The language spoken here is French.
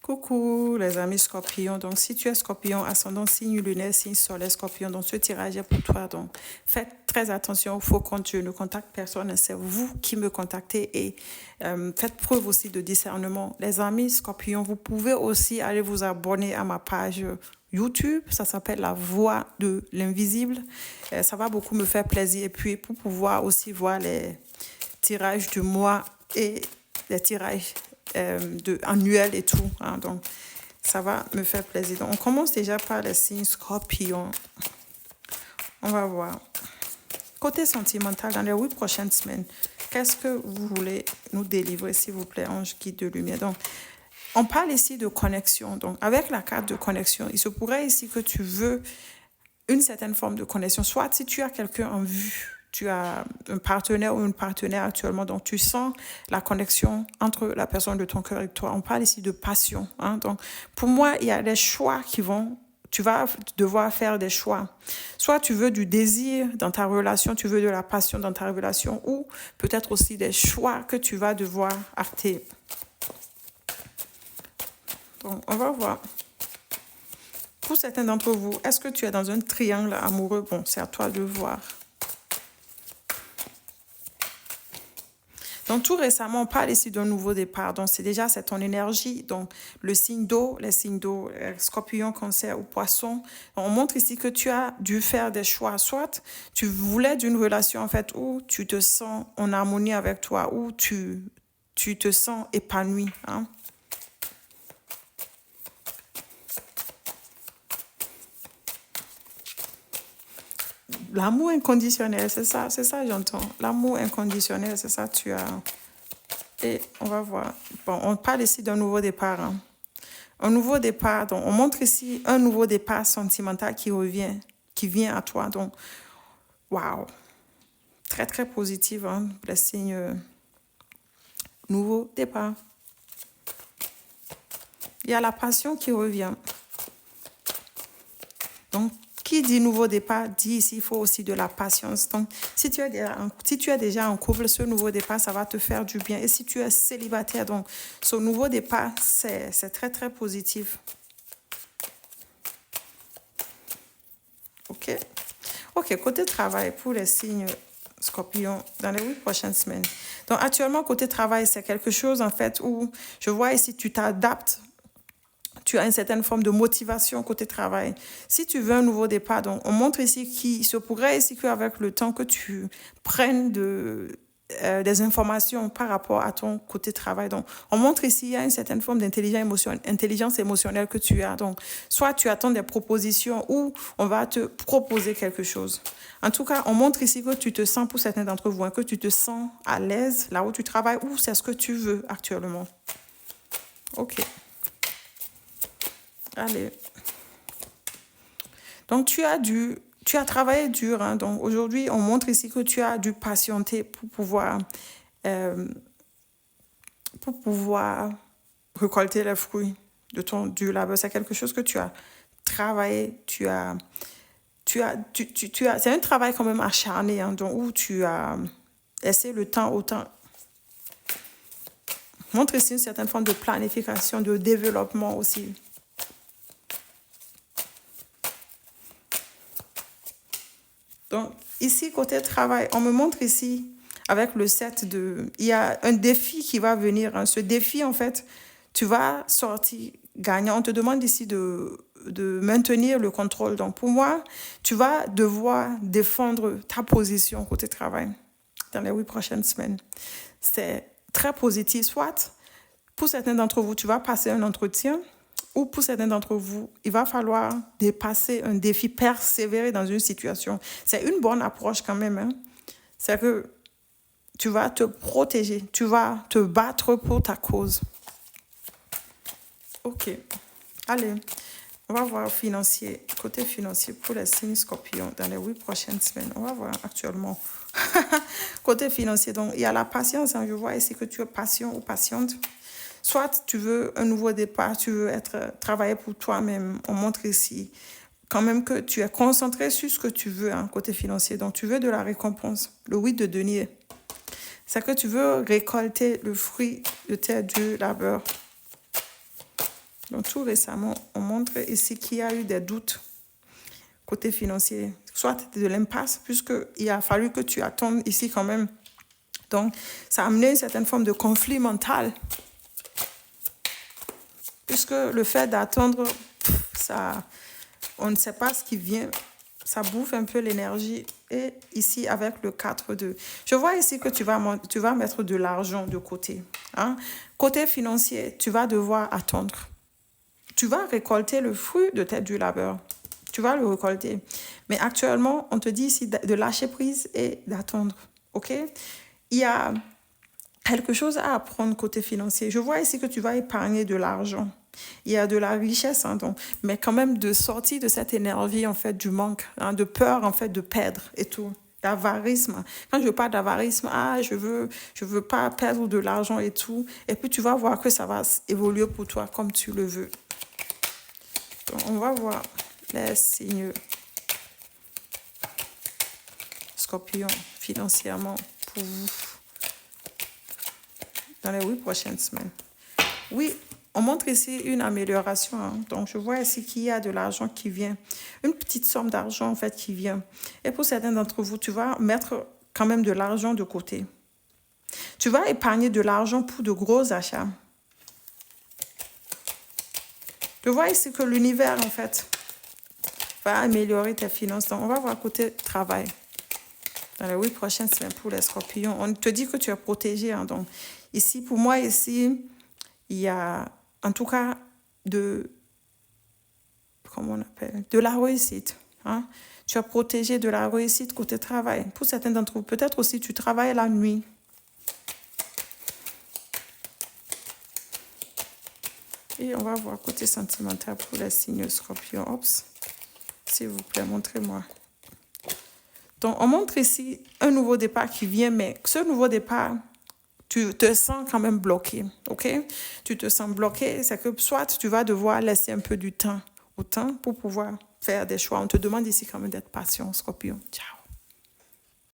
Coucou les amis scorpions, donc si tu es scorpion, ascendant signe lunaire, signe solaire scorpion, donc ce tirage est pour toi, donc faites très attention au faux compte, je ne contacte personne, c'est vous qui me contactez et faites preuve aussi de discernement. Les amis scorpions, vous pouvez aussi aller vous abonner à ma page YouTube, ça s'appelle La Voix de l'Invisible, ça va beaucoup me faire plaisir et puis pour pouvoir aussi voir les tirages du mois et les tirages annuels et tout. Hein, donc, ça va me faire plaisir. Donc, on commence déjà par les signes scorpions. On va voir. Côté sentimental, dans les 8 prochaines semaines, qu'est-ce que vous voulez nous délivrer, s'il vous plaît, ange guide de lumière? Donc, on parle ici de connexion. Donc, avec la carte de connexion, il se pourrait ici que tu veux une certaine forme de connexion. Soit si tu as quelqu'un en vue, tu as un partenaire ou une partenaire actuellement, donc tu sens la connexion entre la personne de ton cœur et toi. On parle ici de passion. Hein? Donc, pour moi, il y a des choix tu vas devoir faire des choix. Soit tu veux du désir dans ta relation, tu veux de la passion dans ta relation, ou peut-être aussi des choix que tu vas devoir acter. Donc, on va voir. Pour certains d'entre vous, est-ce que tu es dans un triangle amoureux? Bon, c'est à toi de voir. Donc, tout récemment, on parle ici d'un nouveau départ. Donc, c'est ton énergie. Donc, le signe d'eau, les signes d'eau, scorpion, cancer ou poisson. On montre ici que tu as dû faire des choix. Soit tu voulais d'une relation, en fait, où tu te sens en harmonie avec toi, où tu te sens épanoui. Hein? L'amour inconditionnel, c'est ça, j'entends. L'amour inconditionnel, c'est ça, tu as. Et on va voir. Bon, on parle ici d'un nouveau départ. Hein. Un nouveau départ, donc on montre ici un nouveau départ sentimental qui vient à toi. Donc, waouh, très, très positif, hein, le signe nouveau départ. Il y a la passion qui revient. Donc, qui dit nouveau départ, dit ici, il faut aussi de la patience. Donc, si tu es déjà en couple, ce nouveau départ, ça va te faire du bien. Et si tu es célibataire, donc, ce nouveau départ, c'est très, très positif. OK? OK, côté travail, pour les signes scorpions, dans les 8 prochaines semaines. Donc, actuellement, côté travail, c'est quelque chose, en fait, où je vois ici, tu t'adaptes. Tu as une certaine forme de motivation côté travail. Si tu veux un nouveau départ, donc on montre ici qu'il se pourrait ici qu'avec le temps que tu prennes des informations par rapport à ton côté travail. Donc, on montre ici qu'il y a une certaine forme d'intelligence émotionnelle que tu as. Donc, soit tu attends des propositions ou on va te proposer quelque chose. En tout cas, on montre ici que tu te sens, pour certains d'entre vous, hein, que tu te sens à l'aise là où tu travailles ou c'est ce que tu veux actuellement. OK. Allez. Donc, tu as travaillé dur. Hein? Donc, aujourd'hui, on montre ici que tu as dû patienter pour pouvoir récolter les fruits du labeur. C'est quelque chose que tu as travaillé, c'est un travail quand même acharné, hein, donc, où tu as laissé le temps au temps. Montre ici une certaine forme de planification, de développement aussi. Donc, ici, côté travail, on me montre ici, avec le 7 il y a un défi qui va venir. Hein. Ce défi, en fait, tu vas sortir gagnant. On te demande ici de maintenir le contrôle. Donc, pour moi, tu vas devoir défendre ta position côté travail dans les 8 prochaines semaines. C'est très positif. Soit, pour certains d'entre vous, tu vas passer un entretien, ou pour certains d'entre vous, il va falloir dépasser un défi, persévérer dans une situation. C'est une bonne approche quand même. Hein? C'est que tu vas te protéger, tu vas te battre pour ta cause. OK. Allez, on va voir côté financier pour les signes scorpions dans les 8 prochaines semaines. On va voir actuellement. Côté financier, donc il y a la patience. Hein? Je vois ici que tu es patient ou patiente. Soit tu veux un nouveau départ, tu veux travailler pour toi-même. On montre ici quand même que tu es concentré sur ce que tu veux, hein, côté financier. Donc, tu veux de la récompense. Le 8 de denier. C'est que tu veux récolter le fruit de tes durs labeurs. Donc, tout récemment, on montre ici qu'il y a eu des doutes côté financier. Soit de l'impasse, puisqu'il a fallu que tu attendes ici quand même. Donc, ça a amené une certaine forme de conflit mental. Puisque le fait d'attendre, ça, on ne sait pas ce qui vient. Ça bouffe un peu l'énergie. Et ici, avec le 4-2. Je vois ici que tu vas mettre de l'argent de côté. Hein? Côté financier, tu vas devoir attendre. Tu vas récolter le fruit du labeur. Tu vas le récolter. Mais actuellement, on te dit ici de lâcher prise et d'attendre. OK? Il y a quelque chose à apprendre côté financier. Je vois ici que tu vas épargner de l'argent. Il y a de la richesse, hein, donc, mais quand même de sortir de cette énergie, en fait, du manque, hein, de peur, en fait, de perdre et tout. D'avarisme. Quand je parle d'avarisme, je veux pas perdre de l'argent et tout. Et puis, tu vas voir que ça va évoluer pour toi comme tu le veux. Donc, on va voir les signes Scorpion financièrement pour vous dans les 8 prochaines semaines. Oui, on montre ici une amélioration. Hein. Donc, je vois ici qu'il y a de l'argent qui vient. Une petite somme d'argent, en fait, qui vient. Et pour certains d'entre vous, tu vas mettre quand même de l'argent de côté. Tu vas épargner de l'argent pour de gros achats. Je vois ici que l'univers, en fait, va améliorer tes finances. Donc, on va voir côté travail. Dans les 8 prochaines semaines pour les scorpions. On te dit que tu es protégé. Hein. Donc, ici, pour moi, ici, il y a, en tout cas, comment on appelle, de la réussite. Hein? Tu es protégé de la réussite côté travail. Pour certains d'entre vous, peut-être aussi tu travailles la nuit. Et on va voir côté sentimental pour les signes scorpions. Oups. S'il vous plaît, montrez-moi. Donc, on montre ici un nouveau départ qui vient, mais ce nouveau départ, tu te sens quand même bloqué, ok? Tu te sens bloqué, c'est que soit tu vas devoir laisser un peu du temps au temps pour pouvoir faire des choix. On te demande ici quand même d'être patient, Scorpion. Ciao.